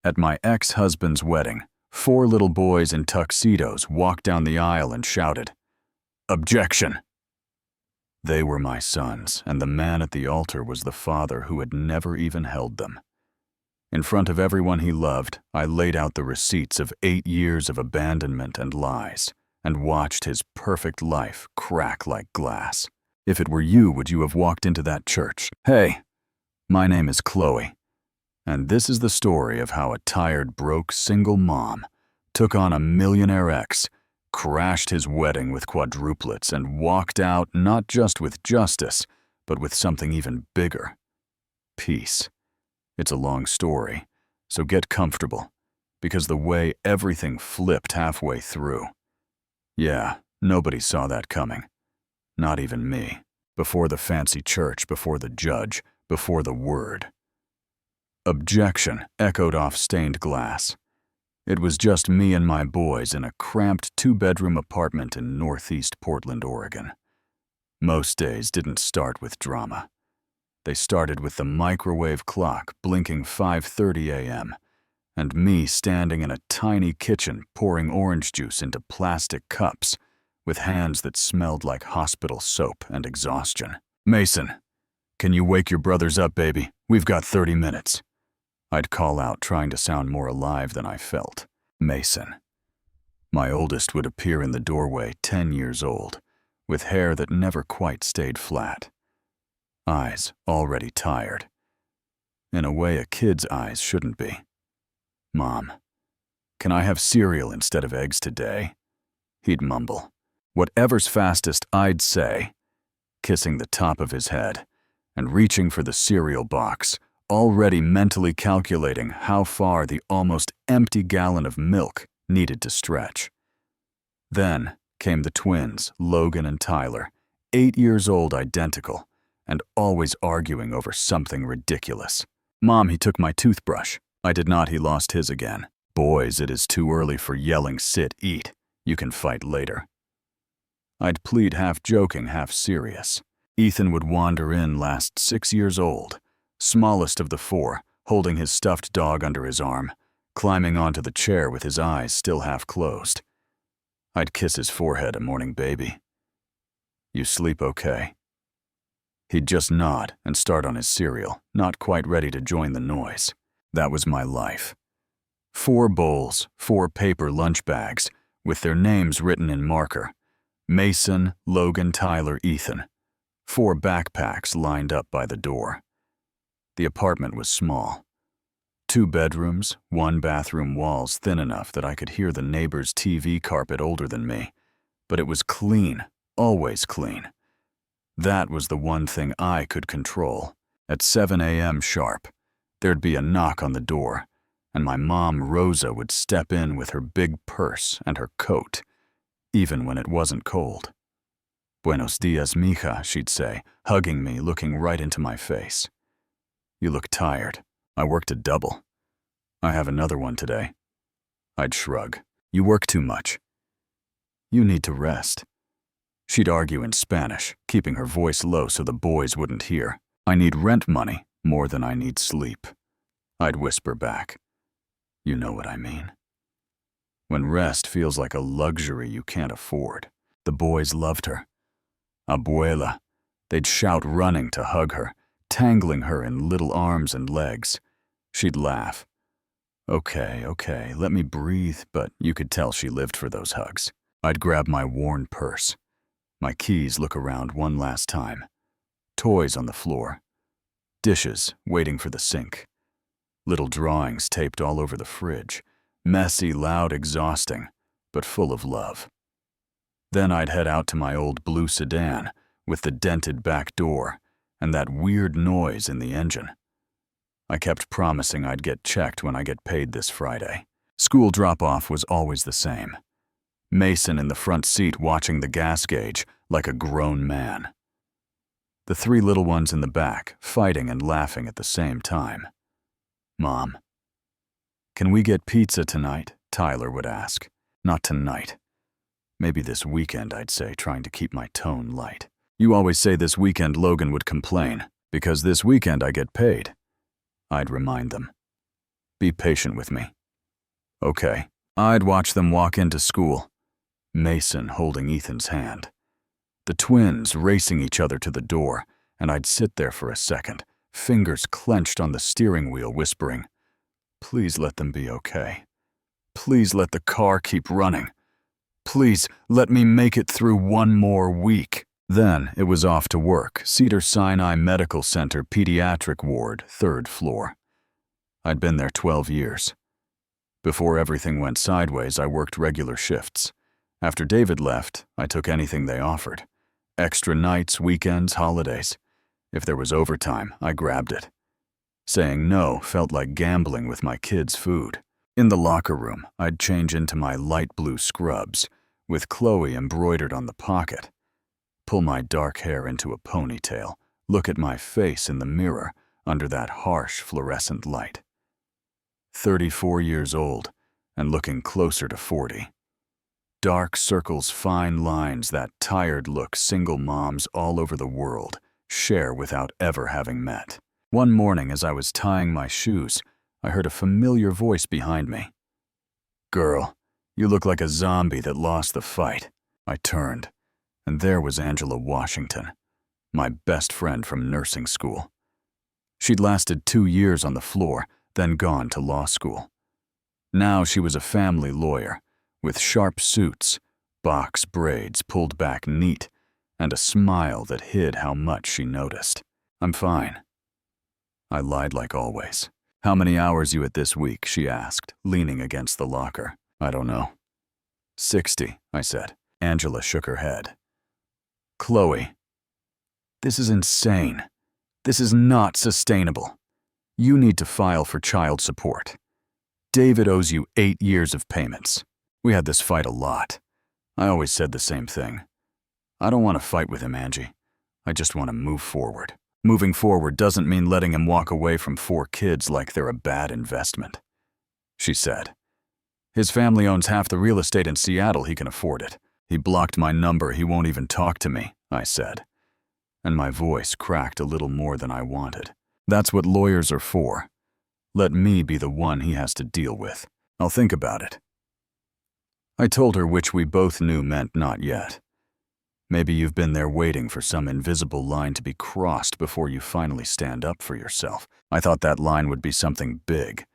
At my ex-husband's wedding, 4 little boys in tuxedos walked down the aisle and shouted, "Objection!" They were my sons, and the man at the altar was the father who had never even held them. In front of everyone he loved, I laid out the receipts of 8 years of abandonment and lies, and watched his perfect life crack like glass. If it were you, would you have walked into that church? Hey, my name is Chloe, and this is the story of how a tired, broke, single mom took on a millionaire ex, crashed his wedding with quadruplets, and walked out not just with justice, but with something even bigger: peace. It's a long story, so get comfortable, because the way everything flipped halfway through. Yeah, nobody saw that coming. Not even me. Before the fancy church, before the judge, before the word. Objection echoed off stained glass. It was just me and my boys in a cramped 2-bedroom apartment in northeast Portland, Oregon. Most days didn't start with drama. They started with the microwave clock blinking 5:30 a.m., and me standing in a tiny kitchen pouring orange juice into plastic cups with hands that smelled like hospital soap and exhaustion. "Mason, can you wake your brothers up, baby? We've got 30 minutes. I'd call out, trying to sound more alive than I felt. Mason. My oldest would appear in the doorway, 10 years old, with hair that never quite stayed flat. Eyes already tired. In a way a kid's eyes shouldn't be. "Mom, can I have cereal instead of eggs today?" He'd mumble. "Whatever's fastest," I'd say, kissing the top of his head and reaching for the cereal box, already mentally calculating how far the almost empty gallon of milk needed to stretch. Then came the twins, Logan and Tyler, 8 years old, identical, and always arguing over something ridiculous. "Mom, he took my toothbrush." I did not. He lost his again. "Boys, it is too early for yelling, sit, eat. You can fight later." I'd plead, half joking, half serious. Ethan would wander in, last 6 years old, smallest of the 4, holding his stuffed dog under his arm, climbing onto the chair with his eyes still half closed. I'd kiss his forehead, "A morning, baby. You sleep okay?" He'd just nod and start on his cereal, not quite ready to join the noise. That was my life. 4 bowls, 4 paper lunch bags, with their names written in marker. Mason, Logan, Tyler, Ethan. 4 backpacks lined up by the door. The apartment was small. 2 bedrooms, 1 bathroom, walls thin enough that I could hear the neighbor's TV carpet older than me. But it was clean, always clean. That was the one thing I could control. At 7 a.m. sharp, there'd be a knock on the door, and my mom, Rosa, would step in with her big purse and her coat, even when it wasn't cold. "Buenos dias, mija," she'd say, hugging me, looking right into my face. "You look tired. I worked a double." "I have another one today." I'd shrug. "You work too much. You need to rest." She'd argue in Spanish, keeping her voice low so the boys wouldn't hear. "I need rent money more than I need sleep." I'd whisper back, "You know what I mean." When rest feels like a luxury you can't afford. The boys loved her. Abuela. They'd shout, running to hug her, tangling her in little arms and legs. She'd laugh. Okay, let me breathe," but you could tell she lived for those hugs. I'd grab my worn purse. My keys, look around one last time. Toys on the floor. Dishes waiting for the sink. Little drawings taped all over the fridge. Messy, loud, exhausting, but full of love. Then I'd head out to my old blue sedan with the dented back door and that weird noise in the engine. I kept promising I'd get checked when I get paid this Friday. School drop-off was always the same. Mason in the front seat watching the gas gauge like a grown man. The 3 little ones in the back fighting and laughing at the same time. "Mom, can we get pizza tonight?" Tyler would ask. "Not tonight. Maybe this weekend," I'd say, trying to keep my tone light. "You always say this weekend," Logan would complain, "because this weekend I get paid." I'd remind them. Be patient with me." Okay. I'd watch them walk into school, Mason holding Ethan's hand. The twins racing each other to the door, and I'd sit there for a second, fingers clenched on the steering wheel, whispering, "Please let them be okay. Please let the car keep running. Please let me make it through one more week." Then it was off to work, Cedars-Sinai Medical Center Pediatric Ward, 3rd floor. I'd been there 12 years. Before everything went sideways, I worked regular shifts. After David left, I took anything they offered. Extra nights, weekends, holidays. If there was overtime, I grabbed it. Saying no felt like gambling with my kids' food. In the locker room, I'd change into my light blue scrubs, with Chloe embroidered on the pocket. Pull my dark hair into a ponytail, look at my face in the mirror under that harsh fluorescent light. 34 years old, and looking closer to 40. Dark circles, fine lines, that tired look single moms all over the world share without ever having met. One morning as I was tying my shoes, I heard a familiar voice behind me. "Girl, you look like a zombie that lost the fight." I turned, and there was Angela Washington, my best friend from nursing school. She'd lasted 2 years on the floor, then gone to law school. Now she was a family lawyer, with sharp suits, box braids pulled back neat, and a smile that hid how much she noticed. "I'm fine." I lied like always. "How many hours you at this week?" she asked, leaning against the locker. "I don't know." 60, I said. Angela shook her head. "Chloe, this is insane. This is not sustainable. You need to file for child support. David owes you 8 years of payments. We had this fight a lot. I always said the same thing. I don't want to fight with him, Angie. I just want to move forward. Moving forward doesn't mean letting him walk away from 4 kids like they're a bad investment," she said. "His family owns half the real estate in Seattle. He can afford it. He blocked my number. He won't even talk to me," I said. And my voice cracked a little more than I wanted. "That's what lawyers are for. Let me be the one he has to deal with. I'll think about it." I told her which we both knew meant not yet. Maybe you've been there waiting for some invisible line to be crossed before you finally stand up for yourself. I thought that line would be something big.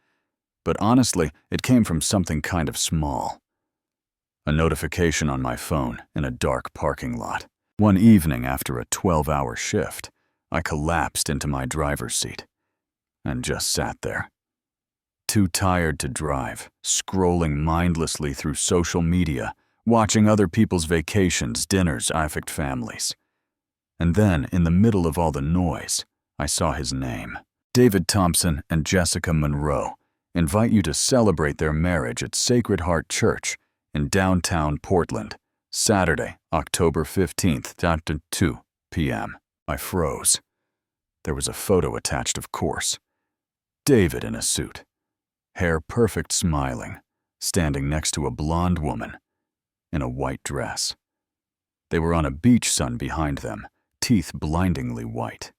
But honestly, it came from something kind of small. A notification on my phone in a dark parking lot. One evening after a 12-hour shift, I collapsed into my driver's seat and just sat there. Too tired to drive, scrolling mindlessly through social media, watching other people's vacations, dinners, affect families. And then, in the middle of all the noise, I saw his name. "David Thompson and Jessica Monroe invite you to celebrate their marriage at Sacred Heart Church in downtown Portland, Saturday, October 15th, 2 p.m. I froze. There was a photo attached, of course. David in a suit, hair perfect, smiling, standing next to a blonde woman in a white dress. They were on a beach, sun behind them, teeth blindingly white.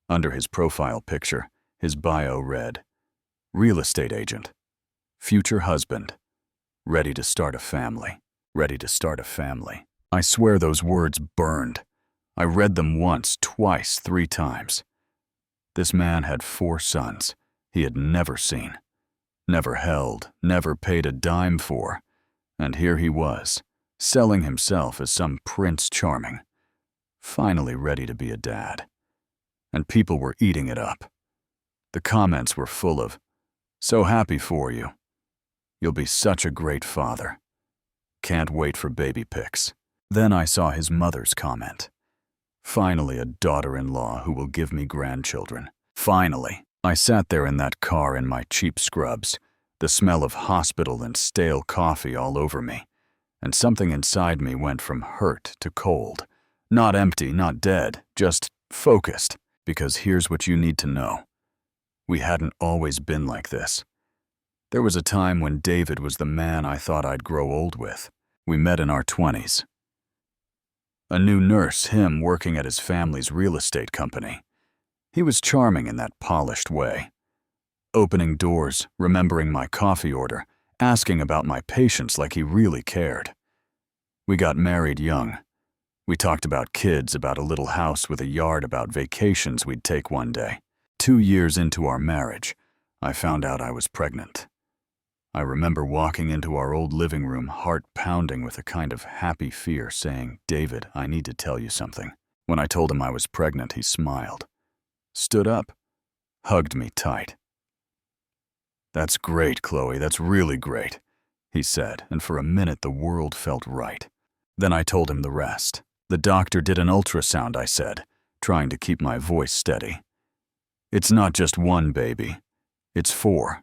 Under his profile picture, his bio read, "Real estate agent, future husband, ready to start a family, ready to start a family." I swear those words burned. I read them once, twice, 3 times. This man had 4 sons he had never seen, never held, never paid a dime for. And here he was, selling himself as some Prince Charming, finally ready to be a dad. And people were eating it up. The comments were full of, "So happy for you. You'll be such a great father. Can't wait for baby pics." Then I saw his mother's comment. "Finally a daughter-in-law who will give me grandchildren. Finally." I sat there in that car in my cheap scrubs, the smell of hospital and stale coffee all over me, and something inside me went from hurt to cold. Not empty, not dead, just focused. Because here's what you need to know. We hadn't always been like this. There was a time when David was the man I thought I'd grow old with. We met in our 20s. A new nurse, him working at his family's real estate company. He was charming in that polished way. opening doors, remembering my coffee order, asking about my patients like he really cared. We got married young. We talked about kids, about a little house with a yard, about vacations we'd take one day. 2 years into our marriage, I found out I was pregnant. I remember walking into our old living room, heart pounding with a kind of happy fear, saying, "David, I need to tell you something." When I told him I was pregnant, he smiled, stood up, hugged me tight. "That's great, Chloe, that's really great," he said, and for a minute the world felt right. Then I told him the rest. "The doctor did an ultrasound," I said, trying to keep my voice steady. "It's not just one baby, it's 4.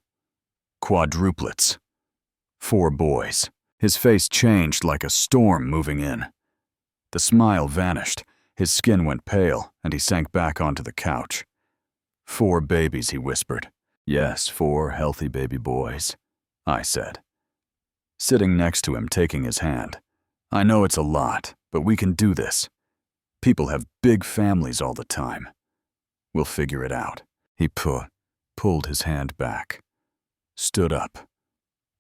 Quadruplets. 4 boys." His face changed like a storm moving in. The smile vanished, his skin went pale, and he sank back onto the couch. "4 babies," he whispered. "Yes, 4 healthy baby boys," I said. Sitting next to him, taking his hand. "I know it's a lot, but we can do this. People have big families all the time. We'll figure it out." He pulled his hand back, stood up,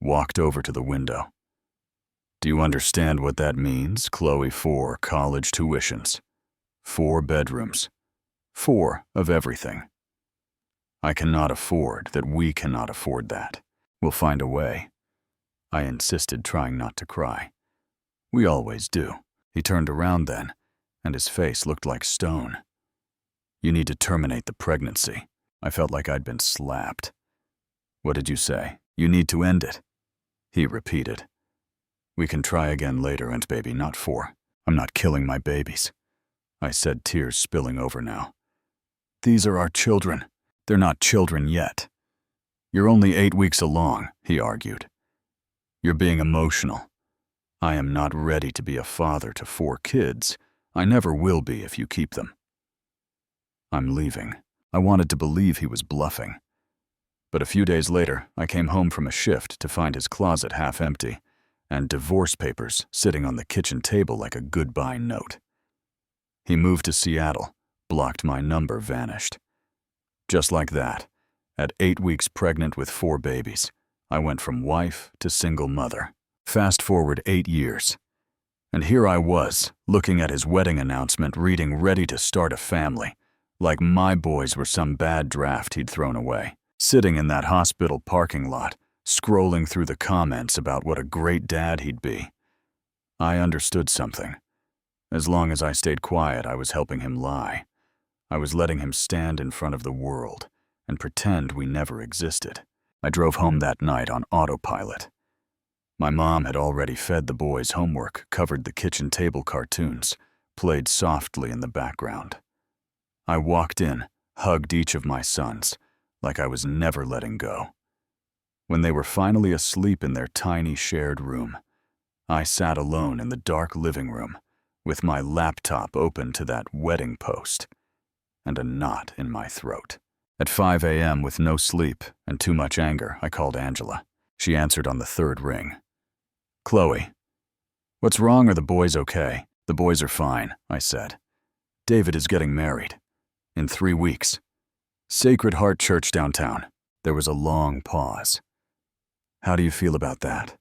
walked over to the window. "Do you understand what that means, Chloe? 4 college tuitions, 4 bedrooms, 4 of everything. I cannot afford that. We cannot afford that. We'll find a way," I insisted, trying not to cry. "We always do." He turned around then, and his face looked like stone. "You need to terminate the pregnancy." I felt like I'd been slapped. "What did you say?" "You need to end it," he repeated. "We can try again later, and baby, not 4. I'm not killing my babies," I said, tears spilling over now. "These are our children. They're not children yet. You're only 8 weeks along," he argued. "You're being emotional. I am not ready to be a father to 4 kids. I never will be if you keep them." "I'm leaving." I wanted to believe he was bluffing. But a few days later, I came home from a shift to find his closet half empty and divorce papers sitting on the kitchen table like a goodbye note. He moved to Seattle, blocked my number, vanished. Just like that, at 8 weeks pregnant with 4 babies, I went from wife to single mother. Fast forward 8 years. And here I was, looking at his wedding announcement, reading "ready to start a family," like my boys were some bad draft he'd thrown away. Sitting in that hospital parking lot, scrolling through the comments about what a great dad he'd be. I understood something. As long as I stayed quiet, I was helping him lie. I was letting him stand in front of the world and pretend we never existed. I drove home that night on autopilot. My mom had already fed the boys homework, covered the kitchen table cartoons, played softly in the background. I walked in, hugged each of my sons, like I was never letting go. When they were finally asleep in their tiny shared room, I sat alone in the dark living room, with my laptop open to that wedding post, and a knot in my throat. At 5 a.m., with no sleep and too much anger, I called Angela. She answered on the 3rd ring. "Chloe, what's wrong? Are the boys okay?" "The boys are fine," I said. "David is getting married. In 3 weeks. Sacred Heart Church downtown." There was a long pause. "How do you feel about that?"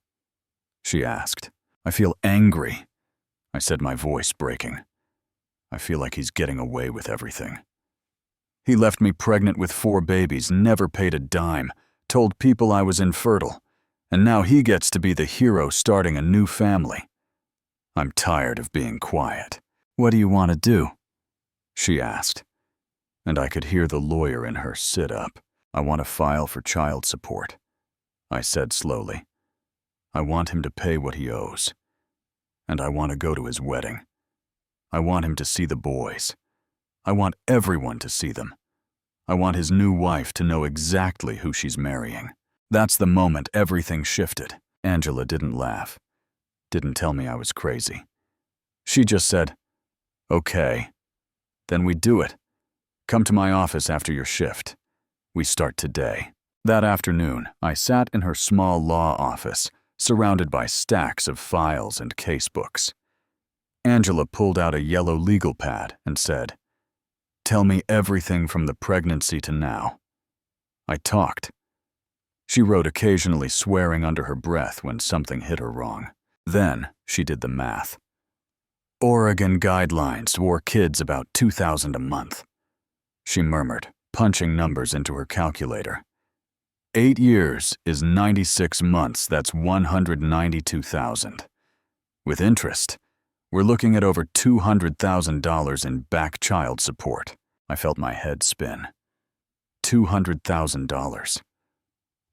she asked. "I feel angry," I said, my voice breaking. "I feel like he's getting away with everything. He left me pregnant with 4 babies, never paid a dime, told people I was infertile, and now he gets to be the hero starting a new family. I'm tired of being quiet." "What do you want to do?" she asked, and I could hear the lawyer in her sit up. "I want to file for child support," I said slowly. "I want him to pay what he owes. And I want to go to his wedding. I want him to see the boys. I want everyone to see them. I want his new wife to know exactly who she's marrying." That's the moment everything shifted. Angela didn't laugh, didn't tell me I was crazy. She just said, "Okay, then we do it. Come to my office after your shift. We start today." That afternoon, I sat in her small law office, surrounded by stacks of files and casebooks. Angela pulled out a yellow legal pad and said, "Tell me everything from the pregnancy to now." I talked. She wrote, occasionally swearing under her breath when something hit her wrong. Then she did the math. Oregon guidelines wore kids about $2,000 a month. She murmured, punching numbers into her calculator. 8 years is 96 months, that's $192,000. With interest, we're looking at over $200,000 in back child support. I felt my head spin. $200,000.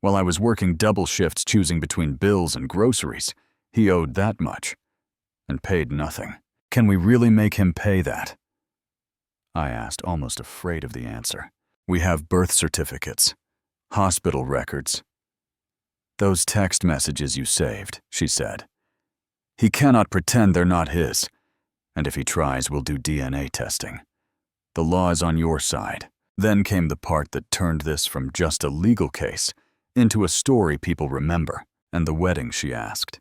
While I was working double shifts choosing between bills and groceries, he owed that much and paid nothing. Can we really make him pay that? I asked, almost afraid of the answer. We have birth certificates, hospital records. Those text messages you saved, she said. He cannot pretend they're not his, and if he tries, we'll do DNA testing. The law is on your side. Then came the part that turned this from just a legal case into a story people remember, and the wedding, she asked.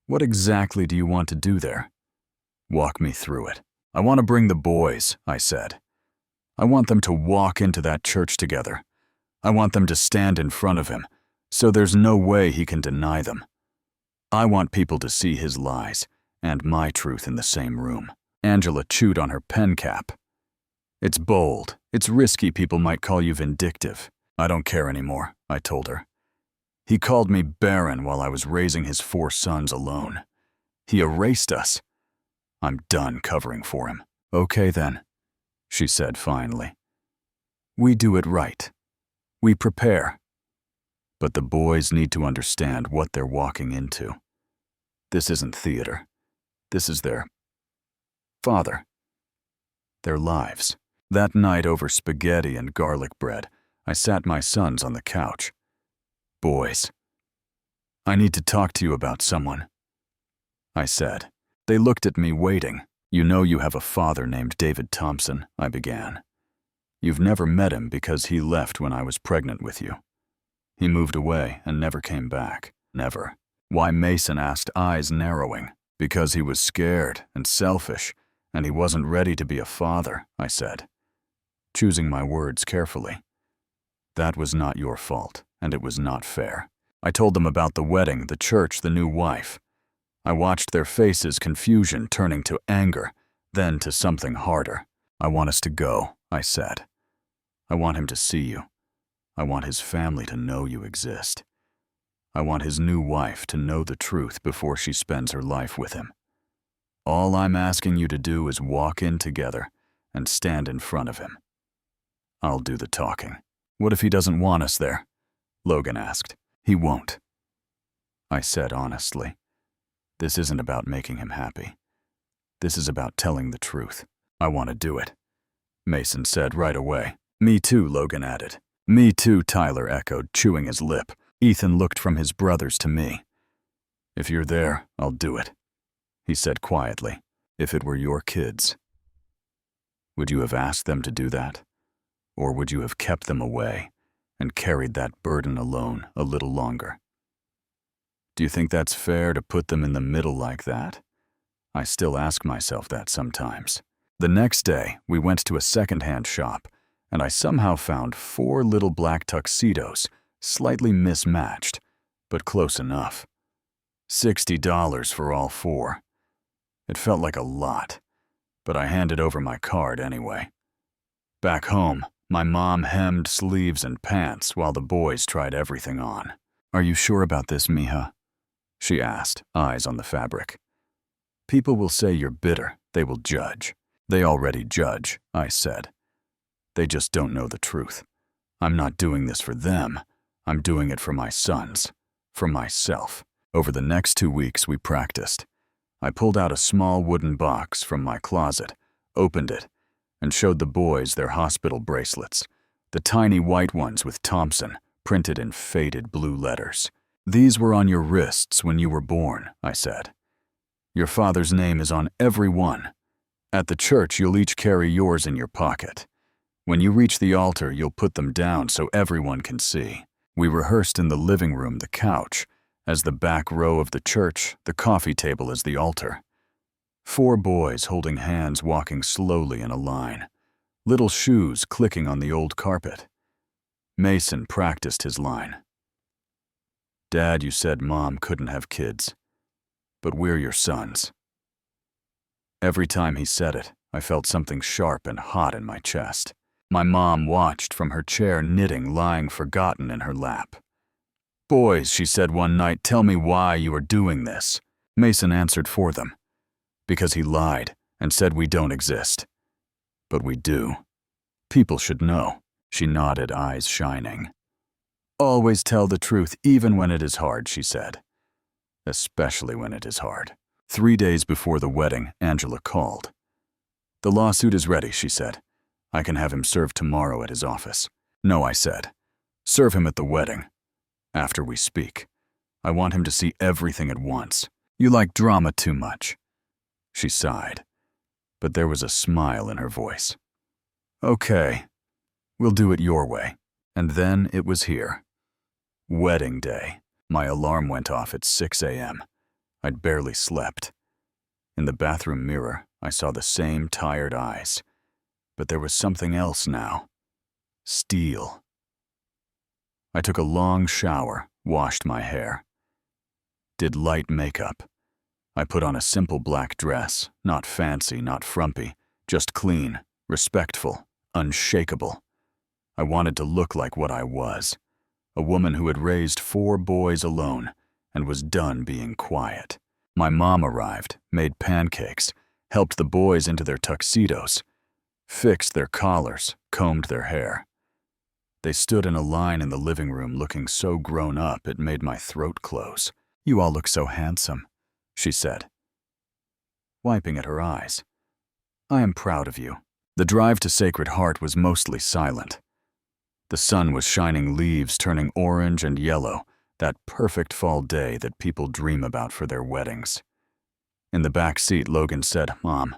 What exactly do you want to do there? Walk me through it. I want to bring the boys, I said. I want them to walk into that church together. I want them to stand in front of him, so there's no way he can deny them. I want people to see his lies and my truth in the same room. Angela chewed on her pen cap. It's bold. It's risky. People might call you vindictive. I don't care anymore, I told her. He called me Barren while I was raising his 4 sons alone. He erased us. I'm done covering for him. Okay then, she said finally. We do it right. We prepare. But the boys need to understand what they're walking into. This isn't theater. This is their father. Their lives. That night over spaghetti and garlic bread, I sat my sons on the couch. Boys, I need to talk to you about someone, I said. They looked at me waiting. You know you have a father named David Thompson, I began. You've never met him because he left when I was pregnant with you. He moved away and never came back. Never. Why? Mason asked, eyes narrowing. Because he was scared and selfish, and he wasn't ready to be a father, I said, choosing my words carefully. That was not your fault, and it was not fair. I told them about the wedding, the church, the new wife. I watched their faces, confusion turning to anger, then to something harder. I want us to go, I said. I want him to see you. I want his family to know you exist. I want his new wife to know the truth before she spends her life with him. All I'm asking you to do is walk in together and stand in front of him. I'll do the talking. What if he doesn't want us there? Logan asked. He won't, I said honestly. This isn't about making him happy. This is about telling the truth. I want to do it, Mason said right away. Me too, Logan added. Me too, Tyler echoed, chewing his lip. Ethan looked from his brothers to me. If you're there, I'll do it, he said quietly. If it were your kids. Would you have asked them to do that? Or would you have kept them away and carried that burden alone a little longer? Do you think that's fair to put them in the middle like that? I still ask myself that sometimes. The next day, we went to a second-hand shop, and I somehow found 4 little black tuxedos, slightly mismatched, but close enough. $60 for all 4. It felt like a lot, but I handed over my card anyway. Back home, my mom hemmed sleeves and pants while the boys tried everything on. Are you sure about this, Mija? She asked, eyes on the fabric. People will say you're bitter. They will judge. They already judge, I said. They just don't know the truth. I'm not doing this for them. I'm doing it for my sons, for myself. Over the next 2 weeks, we practiced. I pulled out a small wooden box from my closet, opened it, and showed the boys their hospital bracelets, the tiny white ones with Thompson, printed in faded blue letters. These were on your wrists when you were born, I said. Your father's name is on every one. At the church, you'll each carry yours in your pocket. When you reach the altar, you'll put them down so everyone can see. We rehearsed in the living room, the couch, as the back row of the church, the coffee table as the altar. 4 boys holding hands walking slowly in a line, little shoes clicking on the old carpet. Mason practiced his line. "Dad, you said Mom couldn't have kids, but we're your sons." Every time he said it, I felt something sharp and hot in my chest. My mom watched from her chair, knitting lying forgotten in her lap. "Boys," she said one night, "tell me why you are doing this." Mason answered for them. "Because he lied and said we don't exist. But we do. People should know." She nodded, eyes shining. "Always tell the truth, even when it is hard," she said. "Especially when it is hard." 3 days before the wedding, Angela called. "The lawsuit is ready," she said. "I can have him served tomorrow at his office." "No," I said. "Serve him at the wedding. After we speak. I want him to see everything at once. You like drama too much." She sighed, but there was a smile in her voice. "Okay, we'll do it your way." And then it was here. Wedding day. My alarm went off at 6 a.m. I'd barely slept. In the bathroom mirror, I saw the same tired eyes. But there was something else now. Steel. I took a long shower, washed my hair. Did light makeup. I put on a simple black dress, not fancy, not frumpy, just clean, respectful, unshakable. I wanted to look like what I was, a woman who had raised 4 boys alone and was done being quiet. My mom arrived, made pancakes, helped the boys into their tuxedos, fixed their collars, combed their hair. They stood in a line in the living room looking so grown up it made my throat close. "You all look so handsome," she said, wiping at her eyes. "I am proud of you." The drive to Sacred Heart was mostly silent. The sun was shining, leaves turning orange and yellow, that perfect fall day that people dream about for their weddings. In the back seat, Logan said, "Mom,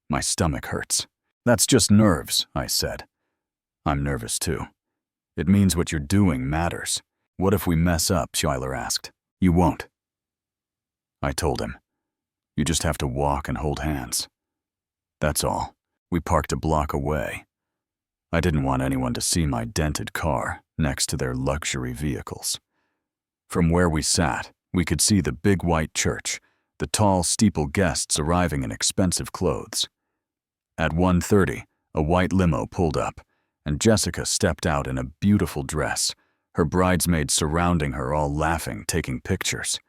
my stomach hurts." "That's just nerves," I said. "I'm nervous too. It means what you're doing matters." "What if we mess up?" Schuyler asked. "You won't." I told him. "You just have to walk and hold hands. That's all." We parked a block away. I didn't want anyone to see my dented car next to their luxury vehicles. From where we sat, we could see the big white church, the tall steeple guests arriving in expensive clothes. At 1:30, a white limo pulled up, and Jessica stepped out in a beautiful dress, her bridesmaids surrounding her, all laughing, taking pictures.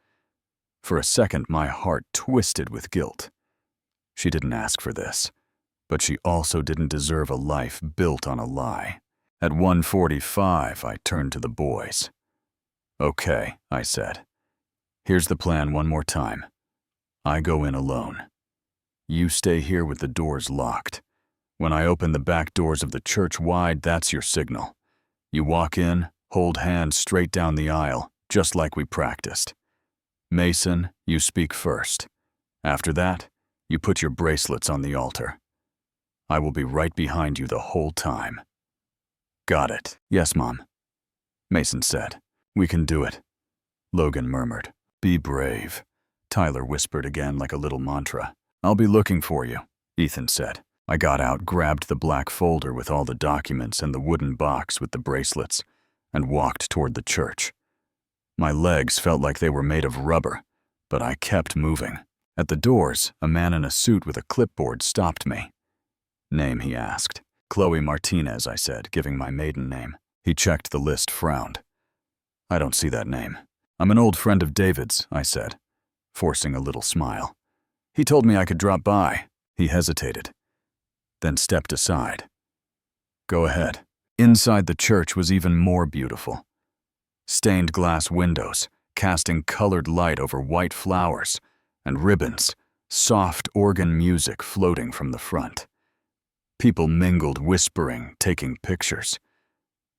For a second, my heart twisted with guilt. She didn't ask for this, but she also didn't deserve a life built on a lie. At 1:45, I turned to the boys. "Okay," I said. "Here's the plan one more time. I go in alone. You stay here with the doors locked. When I open the back doors of the church wide, that's your signal. You walk in, hold hands straight down the aisle, just like we practiced. Mason, you speak first. After that, you put your bracelets on the altar. I will be right behind you the whole time." "Got it." "Yes, Mom," Mason said. "We can do it," Logan murmured. "Be brave," Tyler whispered again like a little mantra. "I'll be looking for you," Ethan said. I got out, grabbed the black folder with all the documents and the wooden box with the bracelets, and walked toward the church. My legs felt like they were made of rubber, but I kept moving. At the doors, a man in a suit with a clipboard stopped me. "Name?" he asked. "Chloe Martinez," I said, giving my maiden name. He checked the list, frowned. "I don't see that name." "I'm an old friend of David's," I said, forcing a little smile. "He told me I could drop by." He hesitated, then stepped aside. "Go ahead." Inside the church was even more beautiful. Stained glass windows, casting colored light over white flowers, and ribbons, soft organ music floating from the front. People mingled, whispering, taking pictures.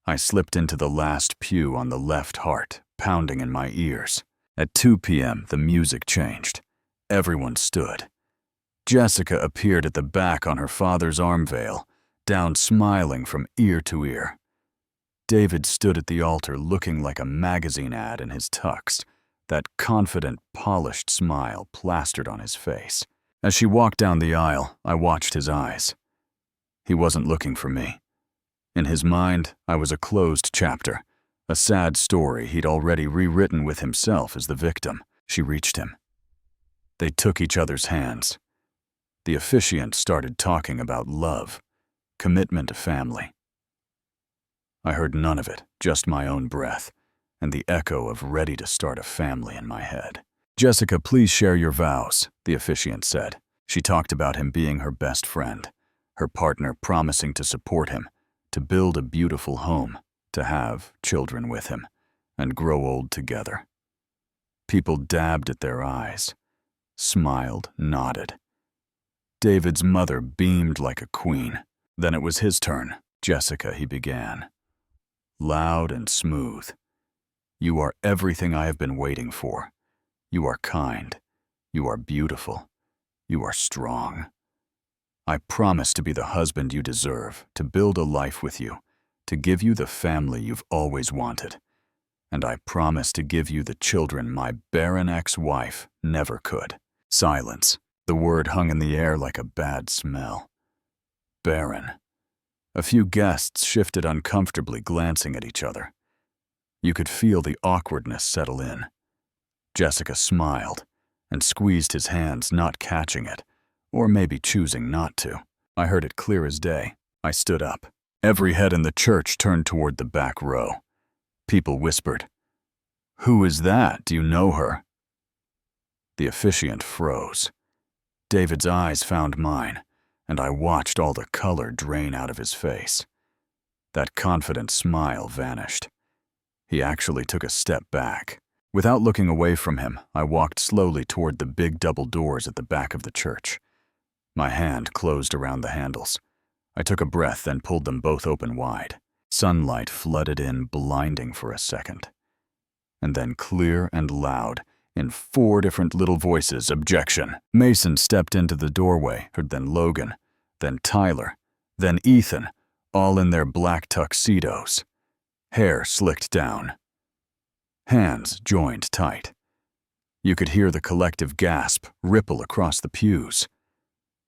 I slipped into the last pew on the left, heart pounding in my ears. At 2 p.m., the music changed. Everyone stood. Jessica appeared at the back on her father's arm veil, down smiling from ear to ear. David stood at the altar looking like a magazine ad in his tux, that confident, polished smile plastered on his face. As she walked down the aisle, I watched his eyes. He wasn't looking for me. In his mind, I was a closed chapter, a sad story he'd already rewritten with himself as the victim. She reached him. They took each other's hands. The officiant started talking about love, commitment to family. I heard none of it, just my own breath, and the echo of ready to start a family in my head. "Jessica, please share your vows," the officiant said. She talked about him being her best friend, her partner promising to support him, to build a beautiful home, to have children with him, and grow old together. People dabbed at their eyes, smiled, nodded. David's mother beamed like a queen. Then it was his turn. "Jessica," he began, loud and smooth. "You are everything I have been waiting for. You are kind. You are beautiful. You are strong. I promise to be the husband you deserve, to build a life with you, to give you the family you've always wanted. And I promise to give you the children my barren ex-wife never could." Silence. The word hung in the air like a bad smell. Barren. A few guests shifted uncomfortably, glancing at each other. You could feel the awkwardness settle in. Jessica smiled and squeezed his hands, not catching it, or maybe choosing not to. I heard it clear as day. I stood up. Every head in the church turned toward the back row. People whispered, "Who is that? Do you know her?" The officiant froze. David's eyes found mine, and I watched all the color drain out of his face. That confident smile vanished. He actually took a step back. Without looking away from him, I walked slowly toward the big double doors at the back of the church. My hand closed around the handles. I took a breath, then pulled them both open wide. Sunlight flooded in, blinding for a second. And then clear and loud, in 4 different little voices, "Objection." Mason stepped into the doorway, then Logan, then Tyler, then Ethan, all in their black tuxedos. Hair slicked down. Hands joined tight. You could hear the collective gasp ripple across the pews.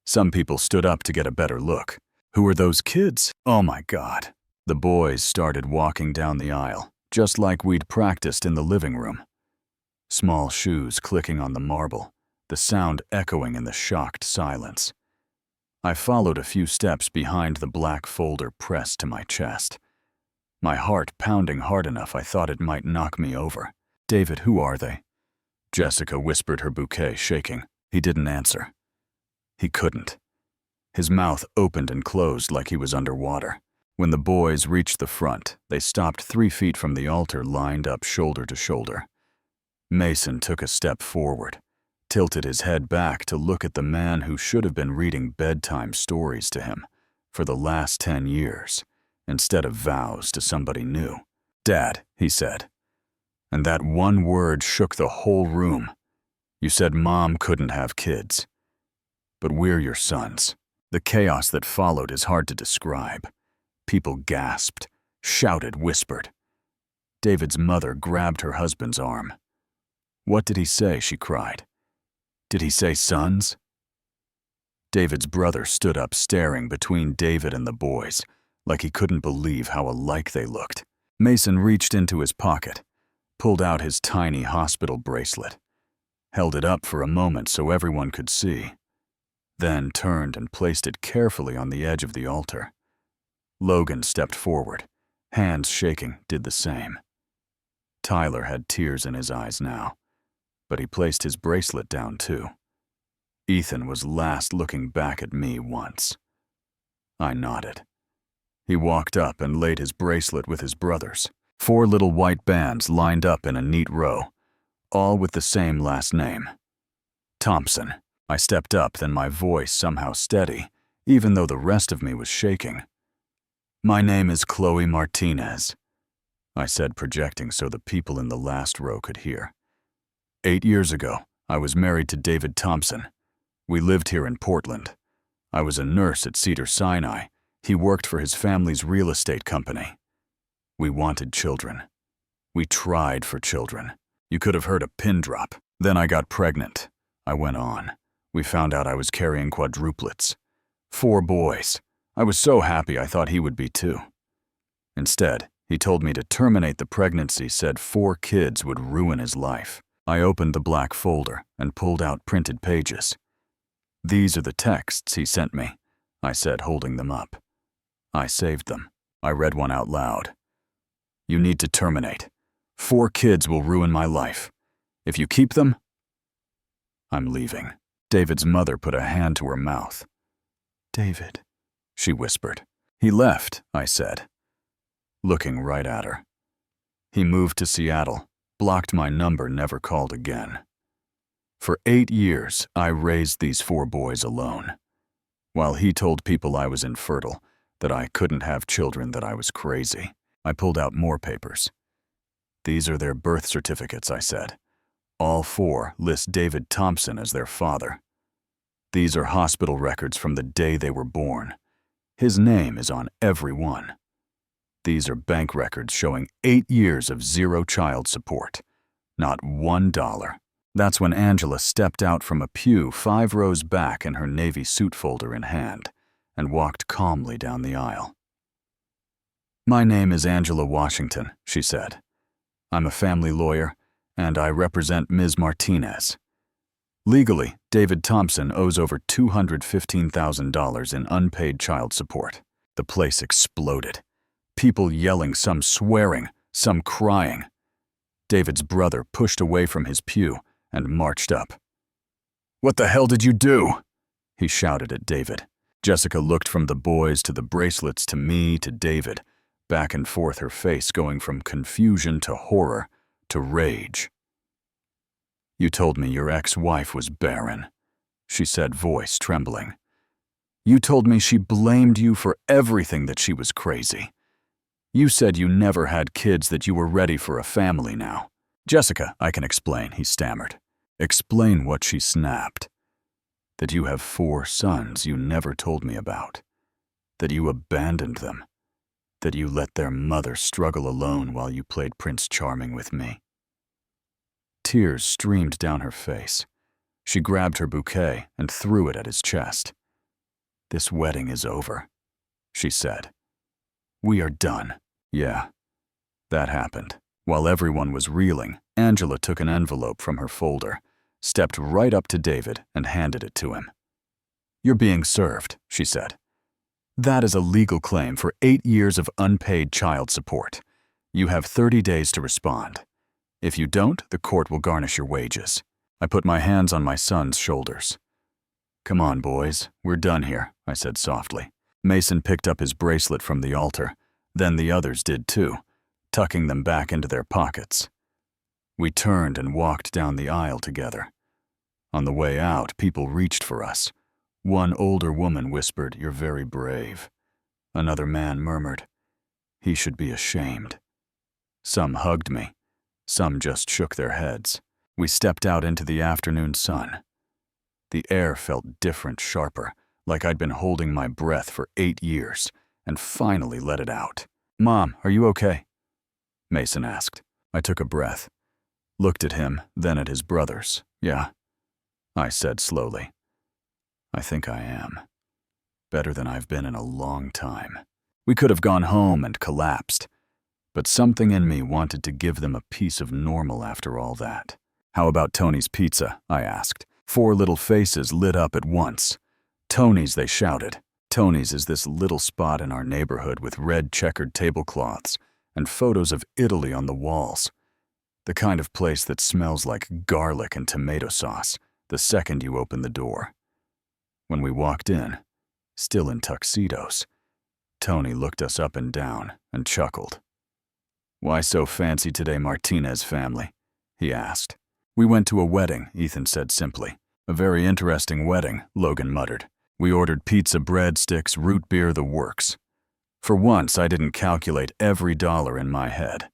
Some people stood up to get a better look. Who were those kids? Oh my God. The boys started walking down the aisle, just like we'd practiced in the living room. Small shoes clicking on the marble, the sound echoing in the shocked silence. I followed a few steps behind the black folder pressed to my chest. My heart pounding hard enough I thought it might knock me over. "David, who are they?" Jessica whispered, her bouquet shaking. He didn't answer. He couldn't. His mouth opened and closed like he was underwater. When the boys reached the front, they stopped 3 feet from the altar, lined up shoulder to shoulder. Mason took a step forward, tilted his head back to look at the man who should have been reading bedtime stories to him for the last 10 years, instead of vows to somebody new. "Dad," he said. And that one word shook the whole room. "You said Mom couldn't have kids. But we're your sons." The chaos that followed is hard to describe. People gasped, shouted, whispered. David's mother grabbed her husband's arm. "What did he say?" she cried. "Did he say sons?" David's brother stood up, staring between David and the boys, like he couldn't believe how alike they looked. Mason reached into his pocket, pulled out his tiny hospital bracelet, held it up for a moment so everyone could see, then turned and placed it carefully on the edge of the altar. Logan stepped forward, hands shaking, did the same. Tyler had tears in his eyes now, but he placed his bracelet down too. Ethan was last looking back at me once. I nodded. He walked up and laid his bracelet with his brother's. 4 little white bands lined up in a neat row, all with the same last name. Thompson. I stepped up, then my voice somehow steady, even though the rest of me was shaking. "My name is Chloe Martinez," I said, projecting so the people in the last row could hear. 8 years ago, I was married to David Thompson. We lived here in Portland. I was a nurse at Cedars-Sinai. He worked for his family's real estate company. We wanted children. We tried for children. You could have heard a pin drop. Then I got pregnant. I went on. We found out I was carrying quadruplets. 4 boys. I was so happy I thought he would be too. Instead, he told me to terminate the pregnancy, said 4 kids would ruin his life. I opened the black folder and pulled out printed pages. "These are the texts he sent me," I said, holding them up. I saved them. I read one out loud. "You need to terminate. 4 kids will ruin my life. If you keep them, I'm leaving." David's mother put a hand to her mouth. "David," she whispered. "He left," I said, looking right at her. "He moved to Seattle, blocked my number, never called again. For 8 years, I raised these 4 boys alone. While he told people I was infertile, that I couldn't have children, that I was crazy." I pulled out more papers. "These are their birth certificates," I said. "All 4 list David Thompson as their father. These are hospital records from the day they were born. His name is on every one. These are bank records showing 8 years of 0 child support. Not $1. That's when Angela stepped out from a pew 5 rows back in her navy suit folder in hand and walked calmly down the aisle. "My name is Angela Washington," she said. "I'm a family lawyer, and I represent Ms. Martinez. Legally, David Thompson owes over $215,000 in unpaid child support." The place exploded. People yelling, some swearing, some crying. David's brother pushed away from his pew and marched up. "What the hell did you do?" he shouted at David. Jessica looked from the boys to the bracelets to me to David, back and forth, her face going from confusion to horror to rage. "You told me your ex-wife was Barren," she said, voice trembling. "You told me she blamed you for everything, that she was crazy. You said you never had kids, that you were ready for a family now." "Jessica, I can explain," he stammered. "Explain what?" she snapped. "That you have 4 sons you never told me about. That you abandoned them. That you let their mother struggle alone while you played Prince Charming with me." Tears streamed down her face. She grabbed her bouquet and threw it at his chest. "This wedding is over," she said. "We are done." Yeah, that happened. While everyone was reeling, Angela took an envelope from her folder, stepped right up to David, and handed it to him. "You're being served," she said. "That is a legal claim for 8 years of unpaid child support. You have 30 days to respond. If you don't, the court will garnish your wages." I put my hands on my son's shoulders. "Come on, boys, we're done here," I said softly. Mason picked up his bracelet from the altar. Then the others did too, tucking them back into their pockets. We turned and walked down the aisle together. On the way out, people reached for us. One older woman whispered, "You're very brave." Another man murmured, "He should be ashamed." Some hugged me. Some just shook their heads. We stepped out into the afternoon sun. The air felt different, sharper, like I'd been holding my breath for 8 years, and finally let it out. "Mom, are you okay?" Mason asked. I took a breath, looked at him, then at his brothers. "Yeah," I said slowly. "I think I am. Better than I've been in a long time." We could have gone home and collapsed, but something in me wanted to give them a piece of normal after all that. "How about Tony's Pizza?" I asked. 4 little faces lit up at once. "Tony's," they shouted. Tony's is this little spot in our neighborhood with red checkered tablecloths and photos of Italy on the walls. The kind of place that smells like garlic and tomato sauce the second you open the door. When we walked in, still in tuxedos, Tony looked us up and down and chuckled. "Why so fancy today, Martinez family?" he asked. "We went to a wedding," Ethan said simply. "A very interesting wedding," Logan muttered. "We ordered pizza, breadsticks, root beer, the works." For once, I didn't calculate every dollar in my head.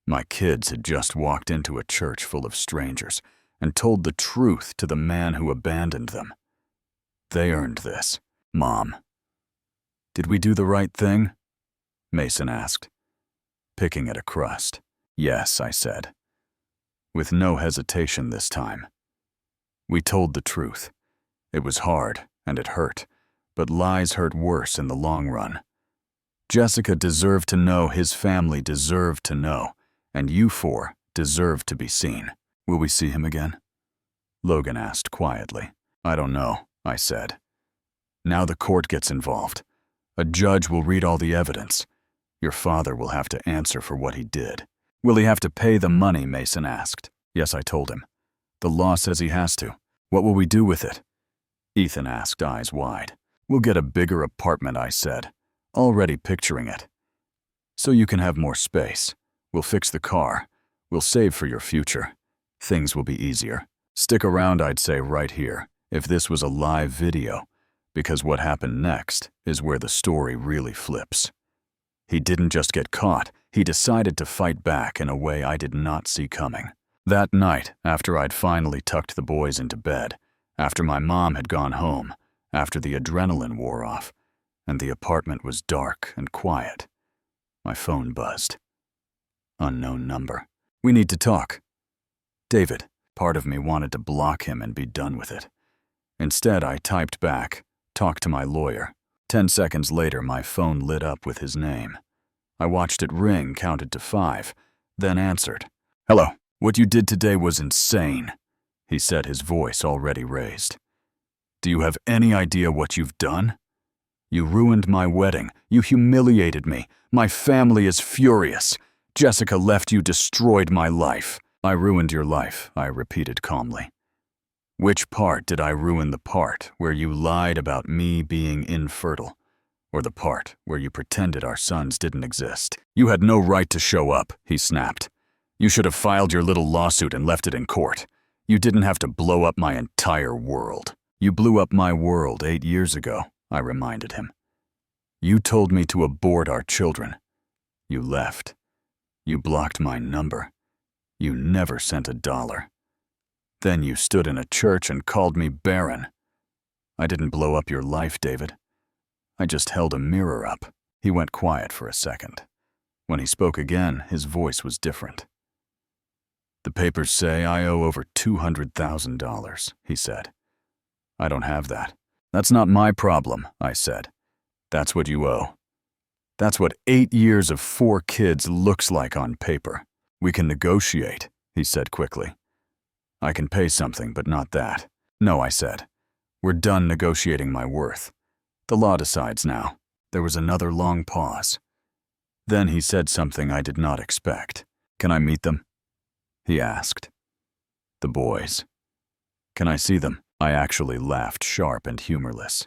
My kids had just walked into a church full of strangers and told the truth to the man who abandoned them. They earned this. "Mom, did we do the right thing?" Mason asked, picking at a crust. "Yes," I said, with no hesitation this time. We told the truth. It was hard and it hurt, but lies hurt worse in the long run. Jessica deserved to know, his family deserved to know, and you four deserved to be seen. Will we see him again? Logan asked quietly. I don't know, I said. Now the court gets involved. A judge will read all the evidence. Your father will have to answer for what he did. Will he have to pay the money? Mason asked. Yes, I told him. The law says he has to. What will we do with it? Ethan asked, eyes wide. We'll get a bigger apartment, I said, already picturing it. So you can have more space. We'll fix the car. We'll save for your future. Things will be easier. Stick around, I'd say, right here, if this was a live video, because what happened next is where the story really flips. He didn't just get caught, he decided to fight back in a way I did not see coming. That night, after I'd finally tucked the boys into bed, after my mom had gone home, after the adrenaline wore off, and the apartment was dark and quiet, my phone buzzed. Unknown number. We need to talk. David. Part of me wanted to block him and be done with it. Instead, I typed back, talk to my lawyer. 10 seconds later, my phone lit up with his name. I watched it ring, counted to 5, then answered. Hello. What you did today was insane, he said, his voice already raised. Do you have any idea what you've done? You ruined my wedding. You humiliated me. My family is furious. Jessica left you, destroyed my life. I ruined your life, I repeated calmly. Which part did I ruin? The part where you lied about me being infertile, or the part where you pretended our sons didn't exist? You had no right to show up, he snapped. You should have filed your little lawsuit and left it in court. You didn't have to blow up my entire world. You blew up my world 8 years ago, I reminded him. You told me to abort our children. You left. You blocked my number. You never sent $1. Then you stood in a church and called me Barren. I didn't blow up your life, David. I just held a mirror up. He went quiet for a second. When he spoke again, his voice was different. The papers say I owe over $200,000, he said. I don't have that. That's not my problem, I said. That's what you owe. That's what 8 years of 4 kids looks like on paper. We can negotiate, he said quickly. I can pay something, but not that. No, I said. We're done negotiating my worth. The law decides now. There was another long pause. Then he said something I did not expect. Can I meet them? He asked. The boys. Can I see them? I actually laughed, sharp and humorless.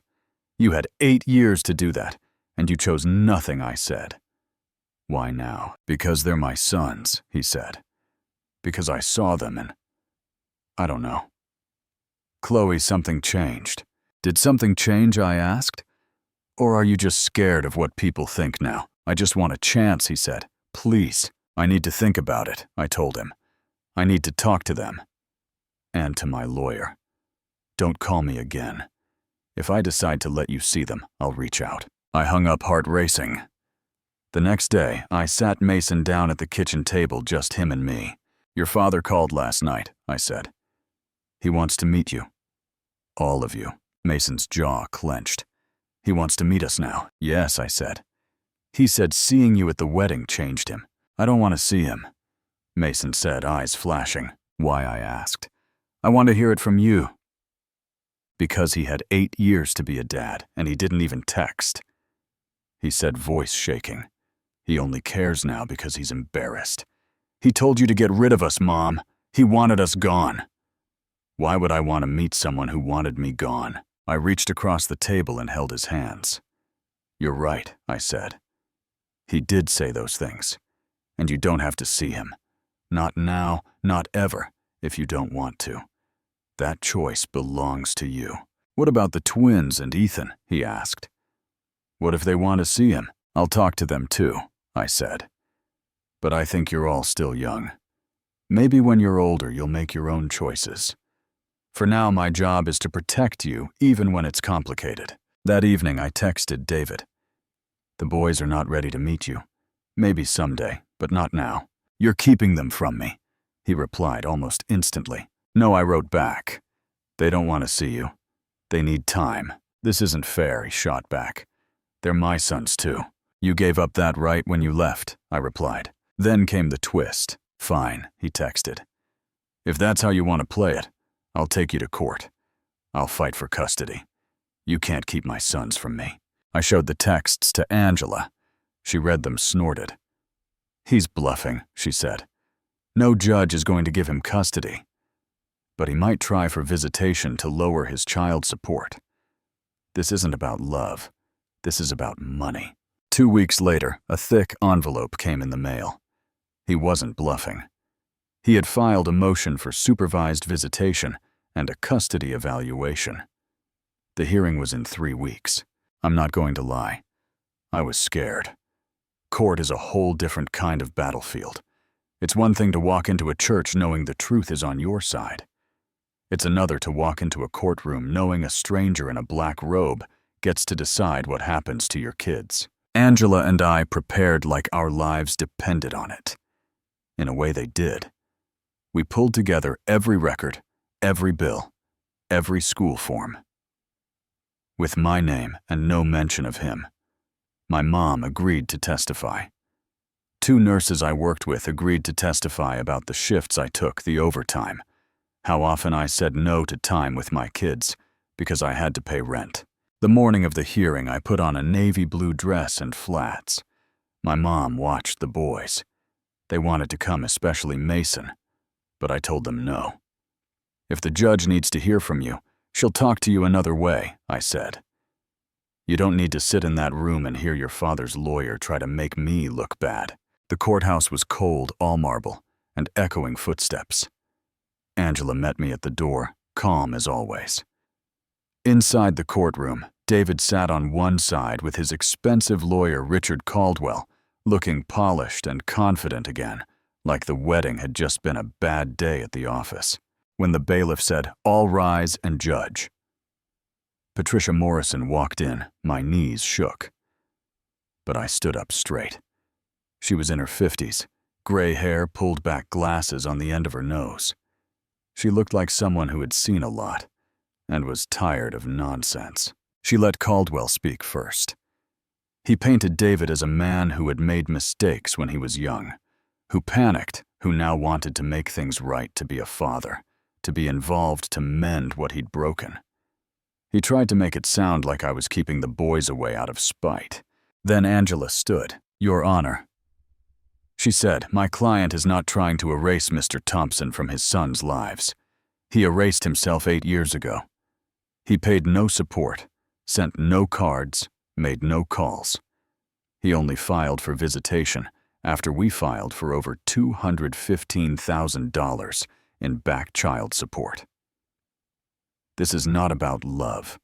You had 8 years to do that, and you chose nothing, I said. Why now? Because they're my sons, he said. Because I saw them and... I don't know. Chloe, something changed. Did something change, I asked? Or are you just scared of what people think now? I just want a chance, he said. Please. I need to think about it, I told him. I need to talk to them. And to my lawyer. Don't call me again. If I decide to let you see them, I'll reach out. I hung up, heart racing. The next day, I sat Mason down at the kitchen table, just him and me. Your father called last night, I said. He wants to meet you. All of you. Mason's jaw clenched. He wants to meet us now. Yes, I said. He said seeing you at the wedding changed him. I don't want to see him. Mason said, eyes flashing. Why, I asked. I want to hear it from you. Because he had 8 years to be a dad, and he didn't even text. He said, voice shaking. He only cares now because he's embarrassed. He told you to get rid of us, Mom. He wanted us gone. Why would I want to meet someone who wanted me gone? I reached across the table and held his hands. You're right, I said. He did say those things. And you don't have to see him. Not now, not ever, if you don't want to. That choice belongs to you. What about the twins and Ethan? He asked. What if they want to see him? I'll talk to them too, I said. But I think you're all still young. Maybe when you're older, you'll make your own choices. For now, my job is to protect you, even when it's complicated. That evening, I texted David. The boys are not ready to meet you. Maybe someday, but not now. You're keeping them from me, he replied almost instantly. No, I wrote back. They don't want to see you. They need time. This isn't fair, he shot back. They're my sons too. You gave up that right when you left, I replied. Then came the twist. Fine, he texted. If that's how you want to play it, I'll take you to court. I'll fight for custody. You can't keep my sons from me. I showed the texts to Angela. She read them, snorted. He's bluffing, she said. No judge is going to give him custody. But he might try for visitation to lower his child support. This isn't about love. This is about money. 2 weeks later, a thick envelope came in the mail. He wasn't bluffing. He had filed a motion for supervised visitation and a custody evaluation. The hearing was in 3 weeks. I'm not going to lie. I was scared. Court is a whole different kind of battlefield. It's one thing to walk into a church knowing the truth is on your side. It's another to walk into a courtroom knowing a stranger in a black robe gets to decide what happens to your kids. Angela and I prepared like our lives depended on it. In a way, they did. We pulled together every record, every bill, every school form. With my name and no mention of him. My mom agreed to testify. 2 nurses I worked with agreed to testify about the shifts I took, the overtime, how often I said no to time with my kids because I had to pay rent. The morning of the hearing, I put on a navy blue dress and flats. My mom watched the boys. They wanted to come, especially Mason, but I told them no. If the judge needs to hear from you, she'll talk to you another way, I said. You don't need to sit in that room and hear your father's lawyer try to make me look bad. The courthouse was cold, all marble, and echoing footsteps. Angela met me at the door, calm as always. Inside the courtroom, David sat on one side with his expensive lawyer Richard Caldwell, looking polished and confident again, like the wedding had just been a bad day at the office. When the bailiff said, "All rise and judge," Patricia Morrison walked in. My knees shook. But I stood up straight. She was in her 50s, gray hair, pulled back glasses on the end of her nose. She looked like someone who had seen a lot and was tired of nonsense. She let Caldwell speak first. He painted David as a man who had made mistakes when he was young, who panicked, who now wanted to make things right, to be a father, to be involved to mend what he'd broken. He tried to make it sound like I was keeping the boys away out of spite. Then Angela stood. "Your Honor," she said, "my client is not trying to erase Mr. Thompson from his sons' lives. He erased himself 8 years ago. He paid no support, sent no cards, made no calls. He only filed for visitation after we filed for over $215,000 in back child support. This is not about love.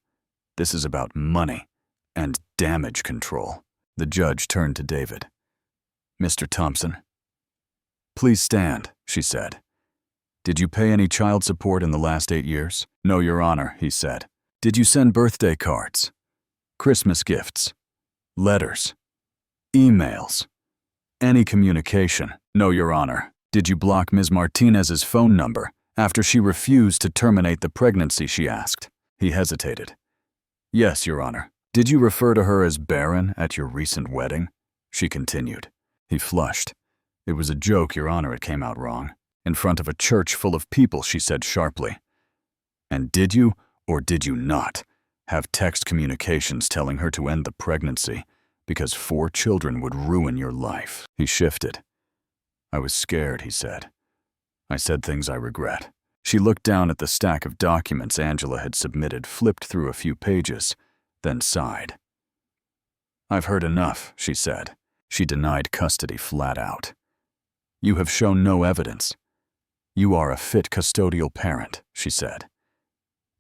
This is about money and damage control." The judge turned to David. "Mr. Thompson." "Please stand," she said. "Did you pay any child support in the last 8 years?" "No, Your Honor," he said. "Did you send birthday cards, Christmas gifts, letters, emails, any communication?" "No, Your Honor." "Did you block Ms. Martinez's phone number after she refused to terminate the pregnancy?" she asked. He hesitated. "Yes, Your Honor." "Did you refer to her as Barren at your recent wedding?" she continued. He flushed. "It was a joke, Your Honor. It came out wrong. In front of a church full of people," she said sharply. "And did you, or did you not, have text communications telling her to end the pregnancy because 4 children would ruin your life?" He shifted. "I was scared," he said. "I said things I regret." She looked down at the stack of documents Angela had submitted, flipped through a few pages, then sighed. "I've heard enough," she said. She denied custody flat out. "You have shown no evidence. You are a fit custodial parent," she said.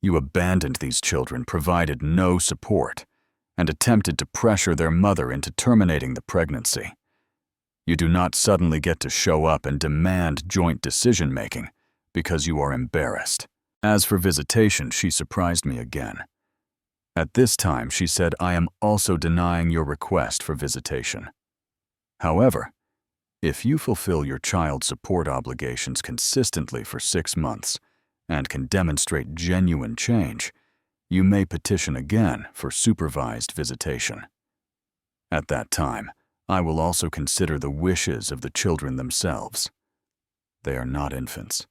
"You abandoned these children, provided no support, and attempted to pressure their mother into terminating the pregnancy. You do not suddenly get to show up and demand joint decision-making because you are embarrassed." As for visitation, she surprised me again. At this time, she said, "I am also denying your request for visitation. However, if you fulfill your child support obligations consistently for 6 months and can demonstrate genuine change, you may petition again for supervised visitation." At that time, I will also consider the wishes of the children themselves. They are not infants.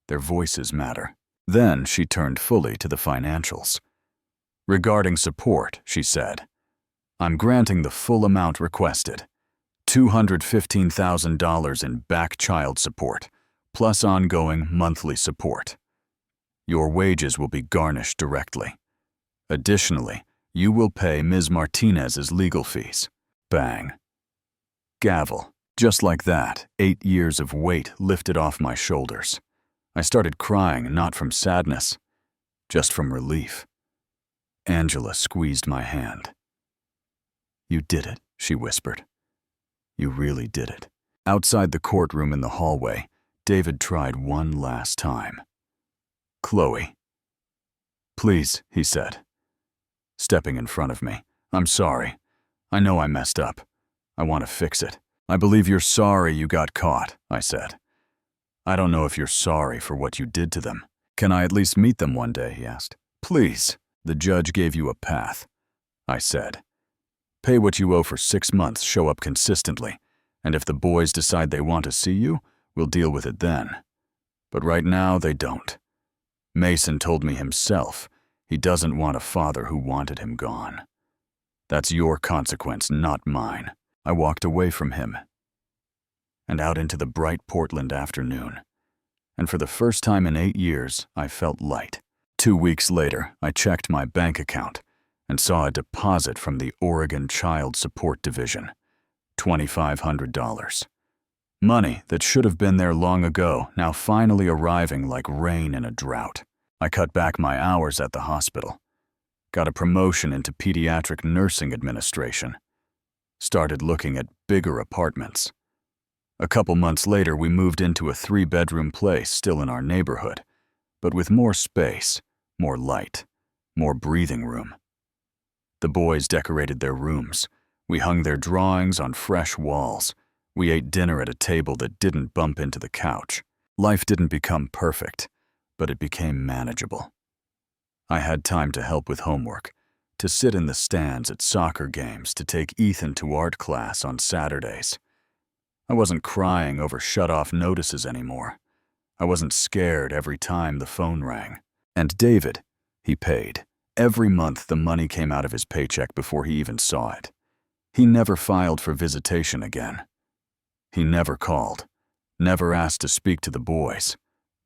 Their voices matter. Then she turned fully to the financials. Regarding support, she said, I'm granting the full amount requested, $215,000 in back child support, plus ongoing monthly support. Your wages will be garnished directly. Additionally, you will pay Ms. Martinez's legal fees. Bang. Gavel. Just like that, 8 years of weight lifted off my shoulders. I started crying, not from sadness, just from relief. Angela squeezed my hand. You did it, she whispered. You really did it. Outside the courtroom in the hallway, David tried one last time. Chloe. Please, he said, stepping in front of me. I'm sorry. I know I messed up. I want to fix it. I believe you're sorry you got caught, I said. I don't know if you're sorry for what you did to them. Can I at least meet them one day, he asked. Please. The judge gave you a path, I said. Pay what you owe for 6 months, show up consistently, and if the boys decide they want to see you, we'll deal with it then. But right now, they don't. Mason told me himself he doesn't want a father who wanted him gone. That's your consequence, not mine. I walked away from him and out into the bright Portland afternoon. And for the first time in 8 years, I felt light. 2 weeks later, I checked my bank account and saw a deposit from the Oregon Child Support Division, $2,500. Money that should have been there long ago, now finally arriving like rain in a drought. I cut back my hours at the hospital, got a promotion into pediatric nursing administration, started looking at bigger apartments. A couple months later, we moved into a 3-bedroom place still in our neighborhood, but with more space, more light, more breathing room. The boys decorated their rooms. We hung their drawings on fresh walls. We ate dinner at a table that didn't bump into the couch. Life didn't become perfect, but it became manageable. I had time to help with homework, to sit in the stands at soccer games, to take Ethan to art class on Saturdays. I wasn't crying over shut-off notices anymore. I wasn't scared every time the phone rang. And David, he paid. Every month the money came out of his paycheck before he even saw it. He never filed for visitation again. He never called, never asked to speak to the boys,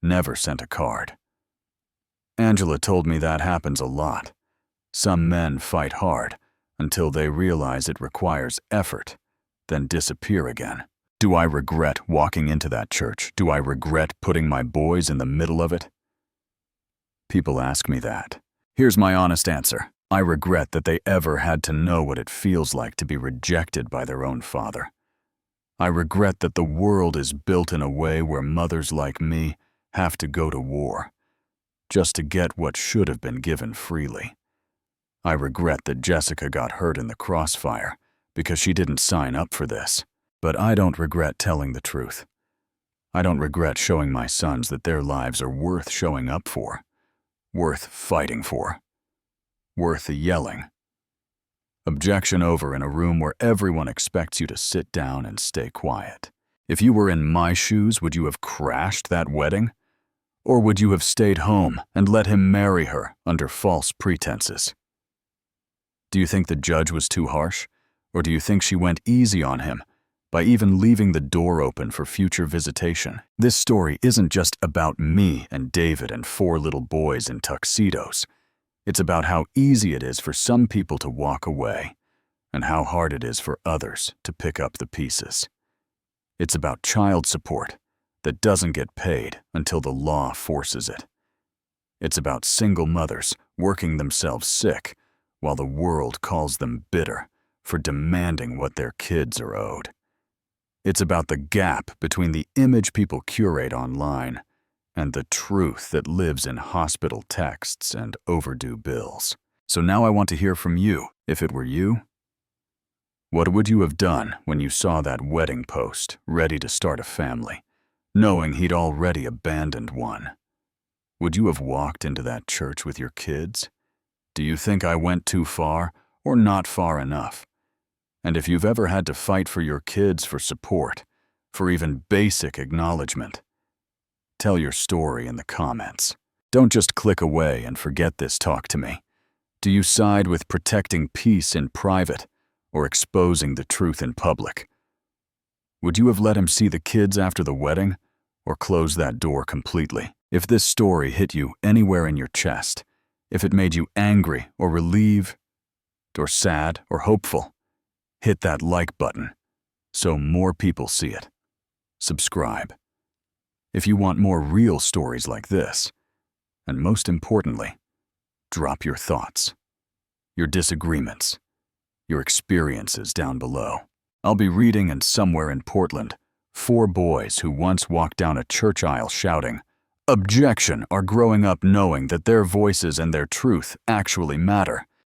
never sent a card. Angela told me that happens a lot. Some men fight hard until they realize it requires effort, then disappear again. Do I regret walking into that church? Do I regret putting my boys in the middle of it? People ask me that. Here's my honest answer. I regret that they ever had to know what it feels like to be rejected by their own father. I regret that the world is built in a way where mothers like me have to go to war, just to get what should have been given freely. I regret that Jessica got hurt in the crossfire because she didn't sign up for this. But I don't regret telling the truth. I don't regret showing my sons that their lives are worth showing up for, worth fighting for, worth the yelling. Objection over in a room where everyone expects you to sit down and stay quiet. If you were in my shoes, would you have crashed that wedding? Or would you have stayed home and let him marry her under false pretenses? Do you think the judge was too harsh? Or do you think she went easy on him by even leaving the door open for future visitation? This story isn't just about me and David and 4 little boys in tuxedos. It's about how easy it is for some people to walk away and how hard it is for others to pick up the pieces. It's about child support that doesn't get paid until the law forces it. It's about single mothers working themselves sick while the world calls them bitter for demanding what their kids are owed. It's about the gap between the image people curate online and the truth that lives in hospital texts and overdue bills. So now I want to hear from you. If it were you, what would you have done when you saw that wedding post ready to start a family, knowing he'd already abandoned one? Would you have walked into that church with your kids? Do you think I went too far or not far enough? And if you've ever had to fight for your kids for support, for even basic acknowledgement, tell your story in the comments. Don't just click away and forget this talk to me. Do you side with protecting peace in private or exposing the truth in public? Would you have let him see the kids after the wedding or close that door completely? If this story hit you anywhere in your chest, if it made you angry or relieved or sad or hopeful, hit that like button so more people see it. Subscribe. If you want more real stories like this, and most importantly, drop your thoughts, your disagreements, your experiences down below. I'll be reading, and somewhere in Portland, 4 boys who once walked down a church aisle shouting, "Objection," are growing up knowing that their voices and their truth actually matter.